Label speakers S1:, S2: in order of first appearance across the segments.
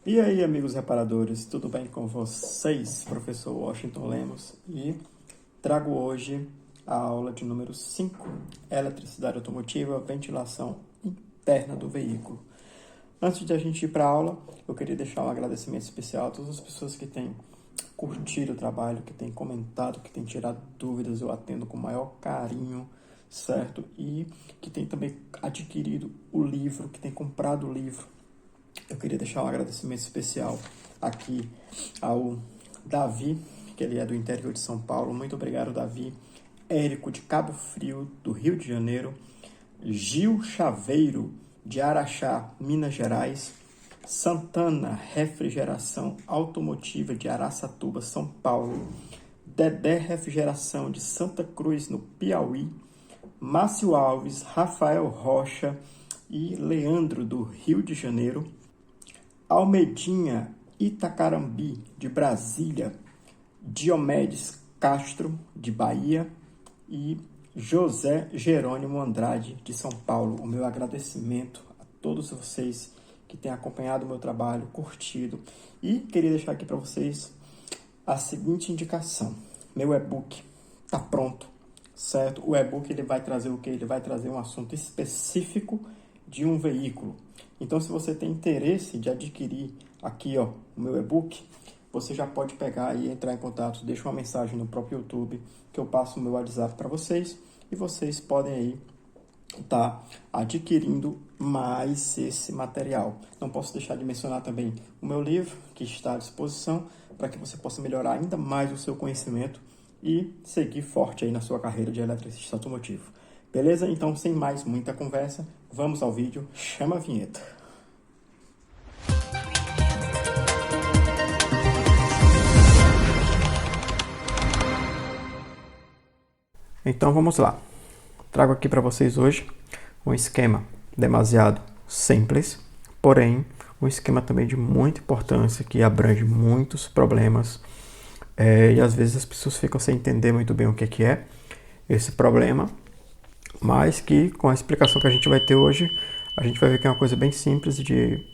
S1: E aí, amigos reparadores, tudo bem com vocês? Professor Washington Lemos e trago hoje a aula de número 5, Eletricidade Automotiva, Ventilação Interna do Veículo. Antes de a gente ir para a aula, eu queria deixar um agradecimento especial a todas as pessoas que têm curtido o trabalho, que têm comentado, que têm tirado dúvidas, eu atendo com o maior carinho, certo? E que têm também adquirido o livro, que têm comprado o livro. Eu queria deixar um agradecimento especial aqui ao Davi, que ele é do interior de São Paulo. Muito obrigado, Davi. Érico, de Cabo Frio, do Rio de Janeiro. Gil Chaveiro, de Araxá, Minas Gerais. Santana Refrigeração Automotiva, de Araçatuba, São Paulo. Dedé Refrigeração, de Santa Cruz, no Piauí. Márcio Alves, Rafael Rocha e Leandro, do Rio de Janeiro. Almedinha Itacarambi, de Brasília, Diomedes Castro, de Bahia, e José Jerônimo Andrade, de São Paulo. O meu agradecimento a todos vocês que têm acompanhado o meu trabalho, curtido, e queria deixar aqui para vocês a seguinte indicação. Meu e-book está pronto, certo? O e-book ele vai trazer o quê? Ele vai trazer um assunto específico de um veículo. Então, se você tem interesse de adquirir aqui, ó, o meu e-book, você já pode pegar e entrar em contato, deixa uma mensagem no próprio YouTube, que eu passo o meu WhatsApp para vocês, e vocês podem aí estar adquirindo mais esse material. Não posso deixar de mencionar também o meu livro, que está à disposição, para que você possa melhorar ainda mais o seu conhecimento e seguir forte aí na sua carreira de eletricista automotivo. Beleza? Então, sem mais muita conversa, vamos ao vídeo. Chama a vinheta. Então, vamos lá. Trago aqui para vocês hoje um esquema demasiado simples, porém, um esquema também de muita importância, que abrange muitos problemas. E às vezes as pessoas ficam sem entender muito bem o que é esse problema, mas que com a explicação que a gente vai ter hoje, a gente vai ver que é uma coisa bem simples de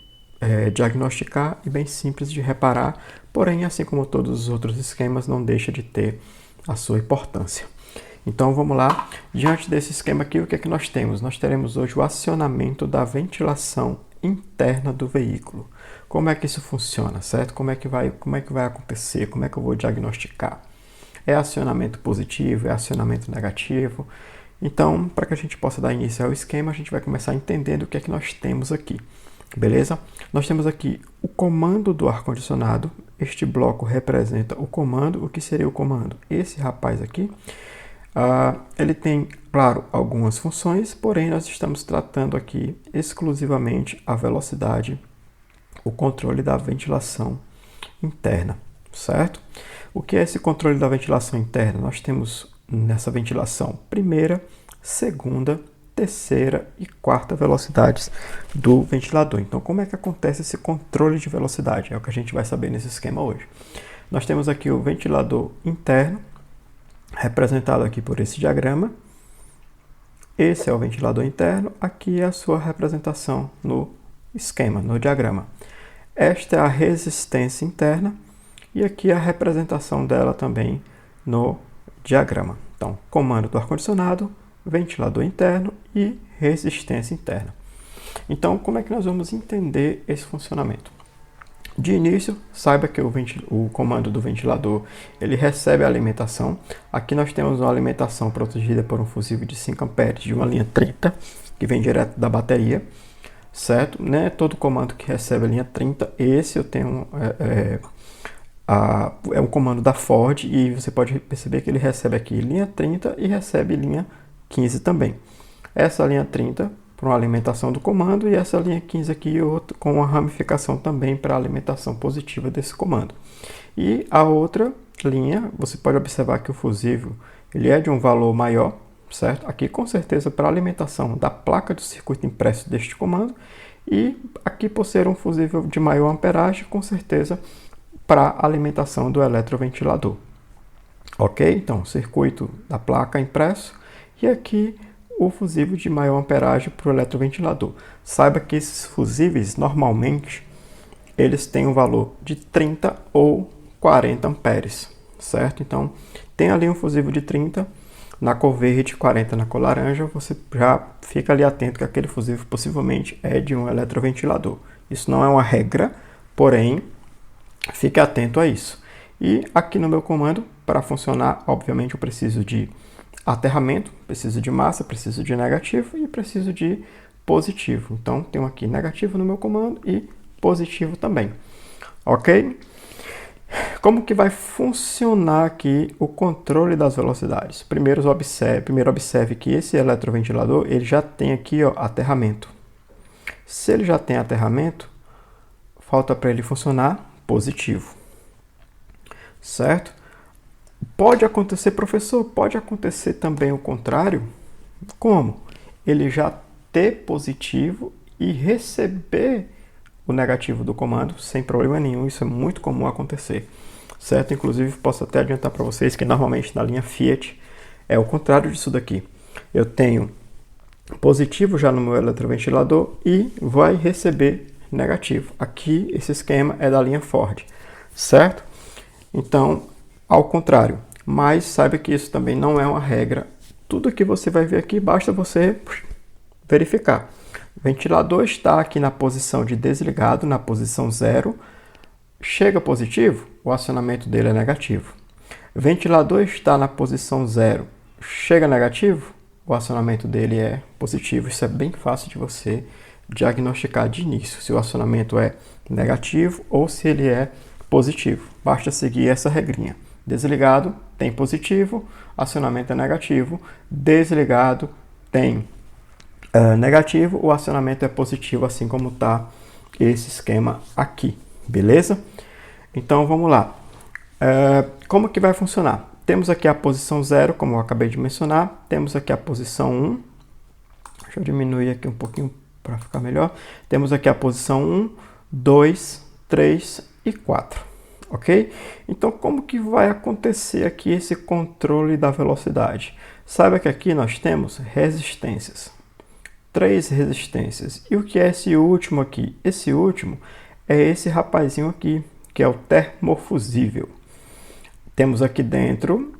S1: diagnosticar e bem simples de reparar, porém, assim como todos os outros esquemas, não deixa de ter a sua importância. Então vamos lá, diante desse esquema aqui, o que é que nós temos? Nós teremos hoje o acionamento da ventilação interna do veículo. Como é que isso funciona, certo? Como é que vai acontecer? Como é que eu vou diagnosticar? É acionamento positivo? É acionamento negativo? Então, para que a gente possa dar início ao esquema, a gente vai começar entendendo o que é que nós temos aqui, beleza? Nós temos aqui o comando do ar-condicionado. Este bloco representa o comando. O que seria o comando? Esse rapaz aqui, ele tem, claro, algumas funções, porém nós estamos tratando aqui exclusivamente a velocidade, o controle da ventilação interna, certo? O que é esse controle da ventilação interna? Nós temos nessa ventilação primeira, segunda, terceira e quarta velocidades do ventilador. Então, como é que acontece esse controle de velocidade? É o que a gente vai saber nesse esquema hoje. Nós temos aqui o ventilador interno, representado aqui por esse diagrama. Esse é o ventilador interno, aqui é a sua representação no esquema, no diagrama. Esta é a resistência interna e aqui a representação dela também no diagrama. Então, comando do ar-condicionado, ventilador interno e resistência interna. Então, como é que nós vamos entender esse funcionamento? De início, saiba que o comando do ventilador ele recebe a alimentação. Aqui nós temos uma alimentação protegida por um fusível de 5 amperes de uma linha 30, que vem direto da bateria, certo? Né? Todo comando que recebe a linha 30, esse eu tenho é um comando da Ford, e você pode perceber que ele recebe aqui linha 30 e recebe linha 15 também. Essa linha 30 para uma alimentação do comando, e essa linha 15 aqui com uma ramificação também para a alimentação positiva desse comando. E a outra linha, você pode observar que o fusível ele é de um valor maior, certo? Aqui com certeza para a alimentação da placa de circuito impresso deste comando, e aqui por ser um fusível de maior amperagem, com certeza para a alimentação do eletroventilador. Ok? Então, circuito da placa impresso, e aqui o fusível de maior amperagem para o eletroventilador. Saiba que esses fusíveis, normalmente, eles têm um valor de 30 ou 40 amperes, certo? Então, tem ali um fusível de 30 na cor verde, 40 na cor laranja, você já fica ali atento que aquele fusível possivelmente é de um eletroventilador. Isso não é uma regra, porém, fique atento a isso. E aqui no meu comando, para funcionar, obviamente eu preciso de aterramento, preciso de massa, preciso de negativo e preciso de positivo. Então, tenho aqui negativo no meu comando e positivo também. Ok? Como que vai funcionar aqui o controle das velocidades? Primeiro observe que esse eletroventilador ele já tem aqui ó, aterramento. Se ele já tem aterramento, falta para ele funcionar positivo. Certo? Pode acontecer, professor, pode acontecer também o contrário. Como? Ele já ter positivo e receber o negativo do comando sem problema nenhum. Isso é muito comum acontecer, certo? Inclusive, posso até adiantar para vocês que normalmente na linha Fiat é o contrário disso daqui. Eu tenho positivo já no meu eletroventilador e vai receber negativo. Aqui, esse esquema é da linha Ford, certo? Então, ao contrário. Mas saiba que isso também não é uma regra. Tudo que você vai ver aqui, basta você verificar. O ventilador está aqui na posição de desligado, na posição 0. Chega positivo, o acionamento dele é negativo. O ventilador está na posição 0. Chega negativo, o acionamento dele é positivo. Isso é bem fácil de você diagnosticar de início, se o acionamento é negativo ou se ele é positivo. Basta seguir essa regrinha. Desligado tem positivo, acionamento é negativo. Desligado tem negativo, o acionamento é positivo, assim como está esse esquema aqui, beleza? Então vamos lá. Como que vai funcionar? Temos aqui a posição 0, como eu acabei de mencionar. Temos aqui a posição 1. Deixa eu diminuir aqui um pouquinho para ficar melhor. Temos aqui a posição 1, 2, 3 e 4. Ok? Então, como que vai acontecer aqui esse controle da velocidade? Saiba que aqui nós temos resistências. 3 resistências. E o que é esse último aqui? Esse último é esse rapazinho aqui, que é o termofusível. Temos aqui dentro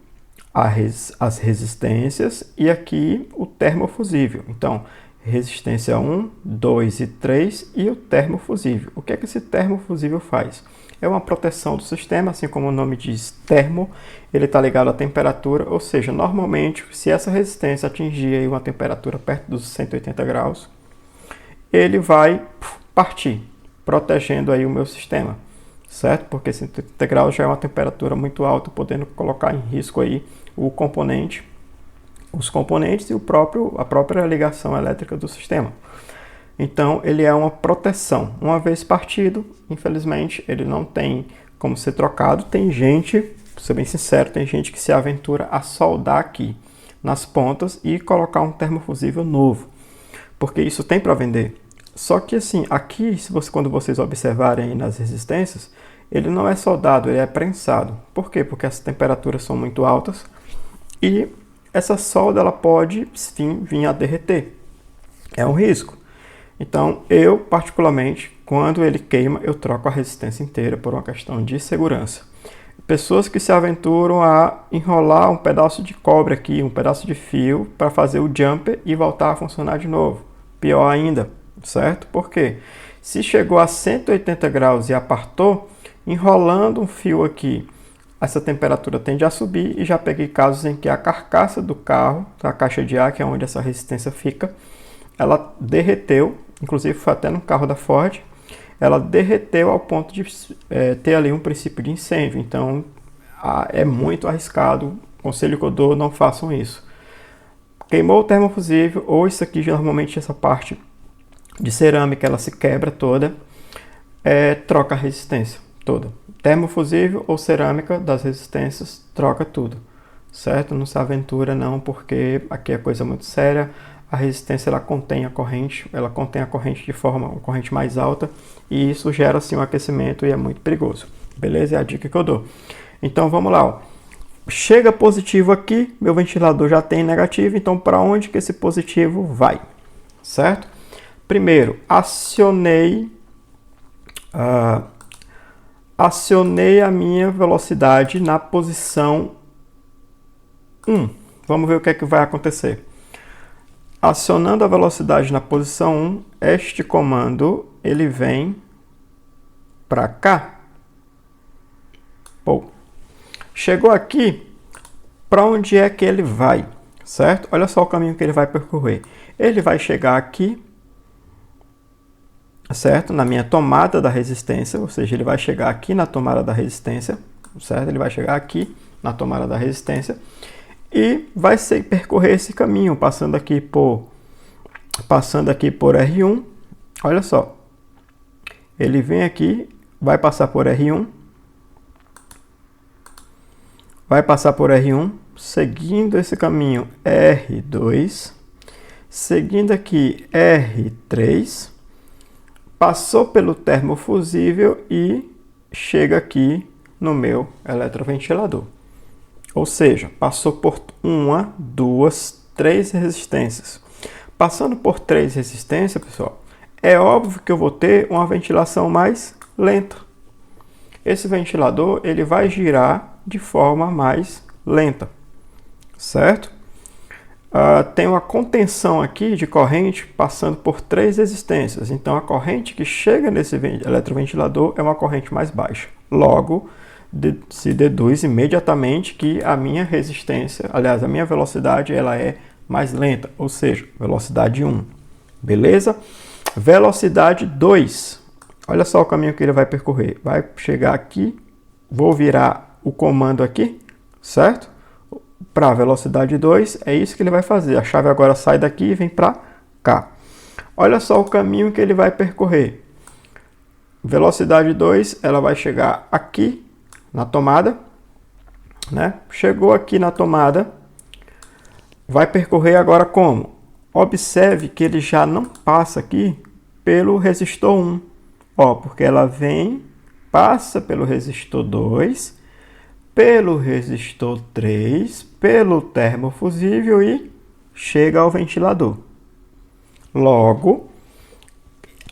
S1: as resistências e aqui o termofusível. Então, resistência 1, 2 e 3 e o termofusível. O que é que esse termofusível faz? É uma proteção do sistema, assim como o nome diz termo, ele está ligado à temperatura, ou seja, normalmente, se essa resistência atingir aí uma temperatura perto dos 180 graus, ele vai partir, protegendo aí o meu sistema, certo? Porque 180 graus já é uma temperatura muito alta, podendo colocar em risco aí o componente, os componentes e a própria ligação elétrica do sistema. Então, ele é uma proteção. Uma vez partido, infelizmente, ele não tem como ser trocado. Tem gente, para ser bem sincero, tem gente que se aventura a soldar aqui nas pontas e colocar um termofusível novo, porque isso tem para vender. Só que assim, aqui, quando vocês observarem aí nas resistências, ele não é soldado, ele é prensado. Por quê? Porque as temperaturas são muito altas e essa solda ela pode sim vir a derreter. É um risco. Então, eu, particularmente, quando ele queima, eu troco a resistência inteira por uma questão de segurança. Pessoas que se aventuram a enrolar um pedaço de cobre aqui, um pedaço de fio, para fazer o jumper e voltar a funcionar de novo. Pior ainda, certo? Por quê? Se chegou a 180 graus e apartou, enrolando um fio aqui, essa temperatura tende a subir e já peguei casos em que a carcaça do carro, a caixa de ar, que é onde essa resistência fica, ela derreteu. Inclusive foi até no carro da Ford, ela derreteu ao ponto de ter ali um princípio de incêndio. Então é muito arriscado, conselho que eu dou, não façam isso. Queimou o termofusível, ou isso aqui, normalmente essa parte de cerâmica, ela se quebra toda, troca a resistência toda. Termofusível ou cerâmica das resistências, troca tudo, certo? Não se aventura não, porque aqui é coisa muito séria. A resistência ela contém a corrente de forma uma corrente mais alta e isso gera assim um aquecimento e é muito perigoso. Beleza? É a dica que eu dou. Então vamos lá. Ó. Chega positivo aqui, meu ventilador já tem negativo, então para onde que esse positivo vai? Certo? Primeiro, acionei acionei a minha velocidade na posição 1. Vamos ver o que é que vai acontecer. Acionando a velocidade na posição 1, este comando ele vem para cá. Pô. Chegou aqui, para onde é que ele vai? Certo? Olha só o caminho que ele vai percorrer. Ele vai chegar aqui, certo? Na minha tomada da resistência, ou seja, ele vai chegar aqui na tomada da resistência, certo? Ele vai chegar aqui na tomada da resistência e vai percorrer esse caminho, passando aqui por R1. Olha só. Ele vem aqui, vai passar por R1. Vai passar por R1, seguindo esse caminho R2, seguindo aqui R3, passou pelo termofusível e chega aqui no meu eletroventilador. Ou seja, passou por 1, 2, 3 resistências. Passando por 3 resistências, pessoal, é óbvio que eu vou ter uma ventilação mais lenta. Esse ventilador ele vai girar de forma mais lenta, certo? Tem uma contenção aqui de corrente passando por 3 resistências. Então, a corrente que chega nesse eletroventilador é uma corrente mais baixa. Logo, se deduz imediatamente que a minha resistência, aliás, a minha velocidade, ela é mais lenta, ou seja, velocidade 1. Beleza? Velocidade 2. Olha só o caminho que ele vai percorrer. Vai chegar aqui, vou virar o comando aqui, certo? Para velocidade 2, é isso que ele vai fazer. A chave agora sai daqui e vem para cá. Olha só o caminho que ele vai percorrer. Velocidade 2, ela vai chegar aqui na tomada, né? Chegou aqui na tomada, vai percorrer agora como? Observe que ele já não passa aqui pelo resistor 1, ó, porque ela vem, passa pelo resistor 2, pelo resistor 3, pelo termofusível e chega ao ventilador. Logo,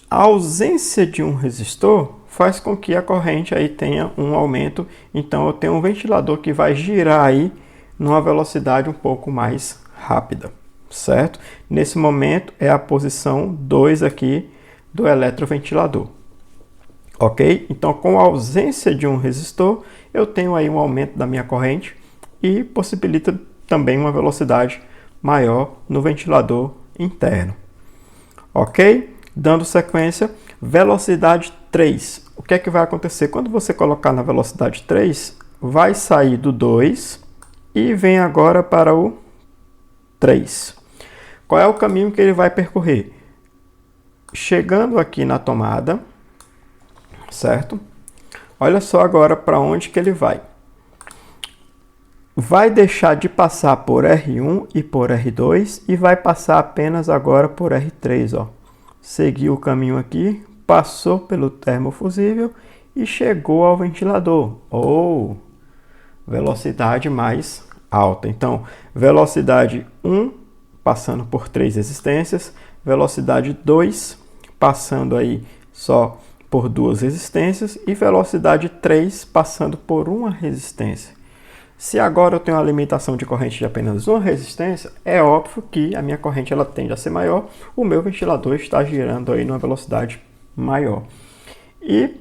S1: a ausência de um resistor faz com que a corrente aí tenha um aumento. Então, eu tenho um ventilador que vai girar aí numa velocidade um pouco mais rápida, certo? Nesse momento, é a posição 2 aqui do eletroventilador. Ok? Então, com a ausência de um resistor, eu tenho aí um aumento da minha corrente e possibilita também uma velocidade maior no ventilador interno. Ok? Dando sequência, velocidade 3. O que é que vai acontecer? Quando você colocar na velocidade 3, vai sair do 2 e vem agora para o 3. Qual é o caminho que ele vai percorrer? Chegando aqui na tomada, certo? Olha só agora para onde que ele vai. Vai deixar de passar por R1 e por R2 e vai passar apenas agora por R3, ó. Seguiu o caminho aqui, passou pelo termofusível e chegou ao ventilador. Ou velocidade mais alta. Então, velocidade 1 passando por 3 resistências, velocidade 2 passando aí só por 2 resistências e velocidade 3 passando por uma resistência. Se agora eu tenho uma limitação de corrente de apenas uma resistência, é óbvio que a minha corrente ela tende a ser maior, o meu ventilador está girando aí numa velocidade maior. E,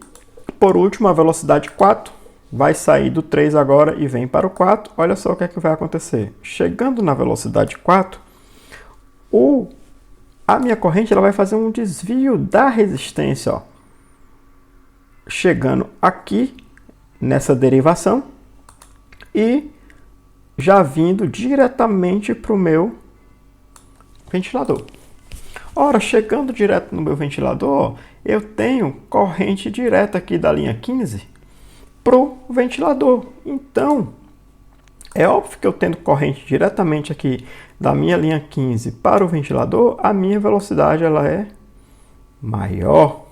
S1: por último, a velocidade 4 vai sair do 3 agora e vem para o 4. Olha só o que é que vai acontecer. Chegando na velocidade 4, a minha corrente ela vai fazer um desvio da resistência, ó. Chegando aqui nessa derivação e já vindo diretamente para o meu ventilador. Ora, chegando direto no meu ventilador, eu tenho corrente direta aqui da linha 15 para o ventilador. Então, é óbvio que eu tendo corrente diretamente aqui da minha linha 15 para o ventilador, a minha velocidade ela é maior.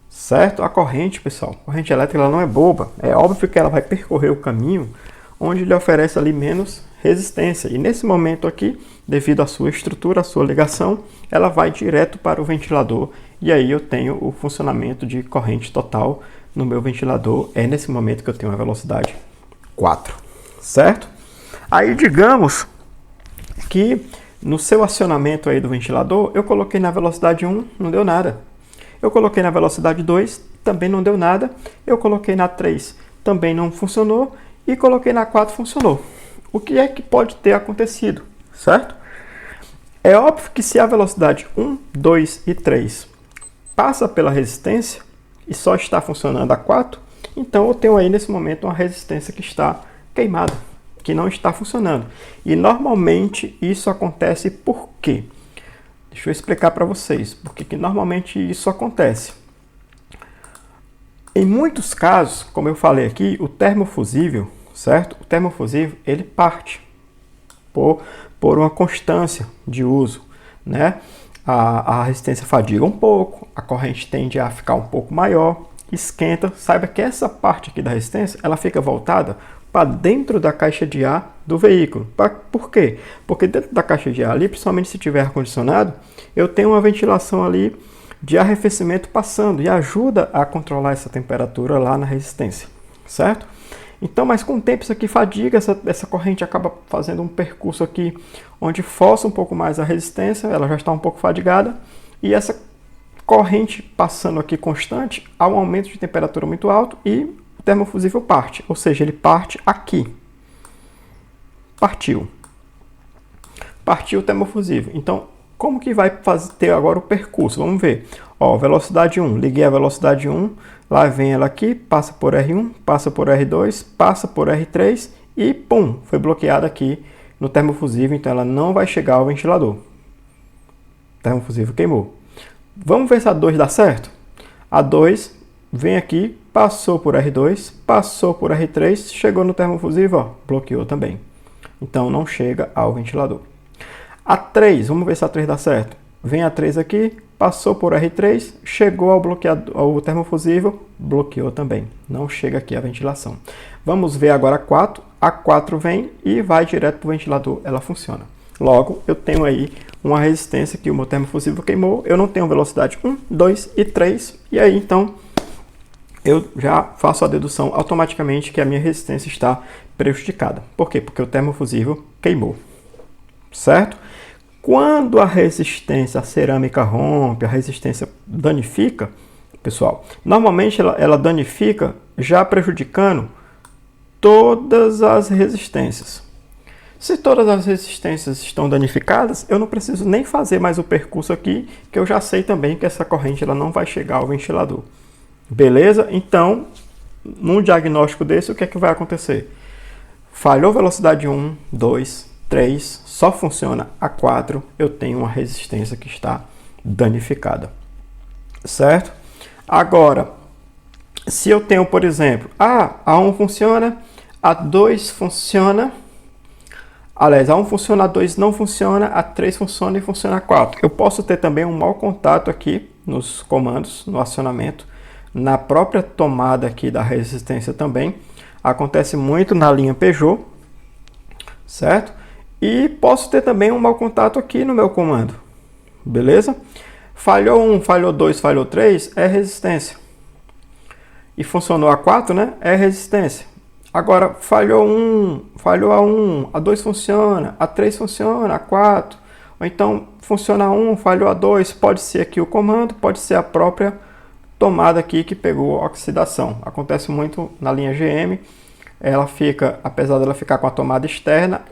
S1: Certo? A corrente, pessoal, a corrente elétrica ela não é boba. É óbvio que ela vai percorrer o caminho onde lhe oferece ali menos resistência. E nesse momento aqui, devido à sua estrutura, à sua ligação, ela vai direto para o ventilador e aí eu tenho o funcionamento de corrente total no meu ventilador. É nesse momento que eu tenho a velocidade 4, certo? Aí digamos que no seu acionamento aí do ventilador, eu coloquei na velocidade 1, não deu nada. Eu coloquei na velocidade 2, também não deu nada. Eu coloquei na 3, também não funcionou. E coloquei na 4, funcionou. O que é que pode ter acontecido, certo? É óbvio que se a velocidade 1, 2 e 3 passa pela resistência e só está funcionando a 4, então eu tenho aí nesse momento uma resistência que está queimada, que não está funcionando. E normalmente isso acontece por quê? Deixa eu explicar para vocês por que normalmente isso acontece. Em muitos casos, como eu falei aqui, o termofusível, certo? O termofusível, ele parte por uma constância de uso, né? A resistência fadiga um pouco, a corrente tende a ficar um pouco maior, esquenta. Saiba que essa parte aqui da resistência, ela fica voltada para dentro da caixa de ar do veículo. Por quê? Porque dentro da caixa de ar ali, principalmente se tiver ar-condicionado, eu tenho uma ventilação ali de arrefecimento passando e ajuda a controlar essa temperatura lá na resistência, certo? Então, mas com o tempo isso aqui fadiga, essa corrente acaba fazendo um percurso aqui onde força um pouco mais a resistência, ela já está um pouco fadigada, e essa corrente passando aqui constante, há um aumento de temperatura muito alto e o termofusível parte, ou seja, ele parte aqui. Partiu o termofusível. Então, como que vai ter agora o percurso? Vamos ver. Ó, velocidade 1, liguei a velocidade 1, lá vem ela aqui, passa por R1, passa por R2, passa por R3 e pum, foi bloqueada aqui no termofusível, então ela não vai chegar ao ventilador. O termofusível queimou. Vamos ver se a 2 dá certo? A 2 vem aqui, passou por R2, passou por R3, chegou no termofusível, ó, bloqueou também. Então não chega ao ventilador. A 3, vamos ver se a 3 dá certo. Vem a 3 aqui, passou por R3, chegou ao termofusível, bloqueou também. Não chega aqui a ventilação. Vamos ver agora a 4. A 4 vem e vai direto para o ventilador, ela funciona. Logo, eu tenho aí uma resistência que o meu termofusível queimou, eu não tenho velocidade 1, 2 e 3, e aí então eu já faço a dedução automaticamente que a minha resistência está prejudicada. Por quê? Porque o termofusível queimou, certo? Quando a resistência, a cerâmica rompe, a resistência danifica, pessoal, normalmente ela danifica já prejudicando todas as resistências. Se todas as resistências estão danificadas, eu não preciso nem fazer mais o percurso aqui, que eu já sei também que essa corrente ela não vai chegar ao ventilador. Beleza? Então, num diagnóstico desse, o que é que vai acontecer? Falhou velocidade 1, 2, 3, só funciona a 4, eu tenho uma resistência que está danificada. Certo? Agora, se eu tenho, por exemplo, a 1 funciona, a 2 funciona, aliás, a 1 funciona, a 2 não funciona, a 3 funciona e funciona a 4. Eu posso ter também um mau contato aqui nos comandos, no acionamento, na própria tomada aqui da resistência também. Acontece muito na linha Peugeot, certo? E posso ter também um mau contato aqui no meu comando, beleza? Falhou 1, falhou 2, falhou 3, é resistência. E funcionou a 4, né? É resistência. Agora, falhou 1, falhou a 1, a 2 funciona, a 3 funciona, a 4. Ou então, funciona a 1, falhou a 2, pode ser aqui o comando, pode ser a própria tomada aqui que pegou oxidação. Acontece muito na linha GM. Ela fica, apesar dela ficar com a tomada externa,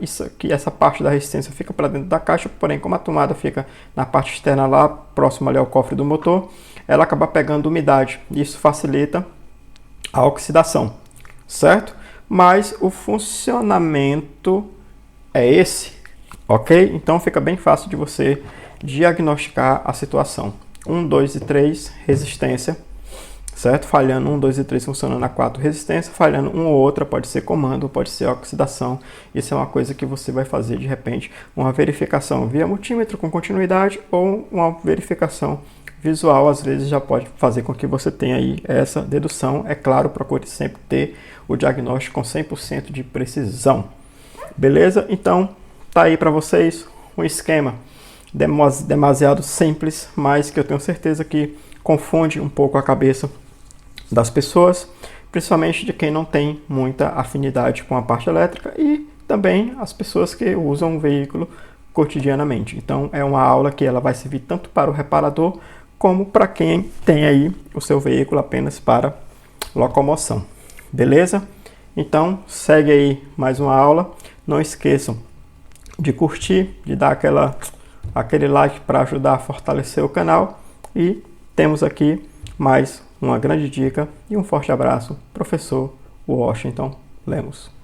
S1: essa parte da resistência fica para dentro da caixa, porém como a tomada fica na parte externa lá, próximo ali ao cofre do motor, ela acaba pegando umidade. Isso facilita a oxidação, certo? Mas o funcionamento é esse, ok? Então fica bem fácil de você diagnosticar a situação. 1, 2 e 3, resistência, certo? Falhando 1, 2 e 3, funcionando a 4, resistência. Falhando uma ou outra, pode ser comando, pode ser oxidação. Isso é uma coisa que você vai fazer, de repente, uma verificação via multímetro com continuidade ou uma verificação visual. Às vezes já pode fazer com que você tenha aí essa dedução. É claro, procure sempre ter o diagnóstico com 100% de precisão. Beleza? Então, tá aí para vocês um esquema demasiado simples, mas que eu tenho certeza que confunde um pouco a cabeça das pessoas, principalmente de quem não tem muita afinidade com a parte elétrica e também as pessoas que usam o veículo cotidianamente. Então é uma aula que ela vai servir tanto para o reparador como para quem tem aí o seu veículo apenas para locomoção. Beleza? Então segue aí mais uma aula. Não esqueçam de curtir, de dar aquele like para ajudar a fortalecer o canal. E temos aqui mais uma grande dica e um forte abraço, professor Washington Lemos.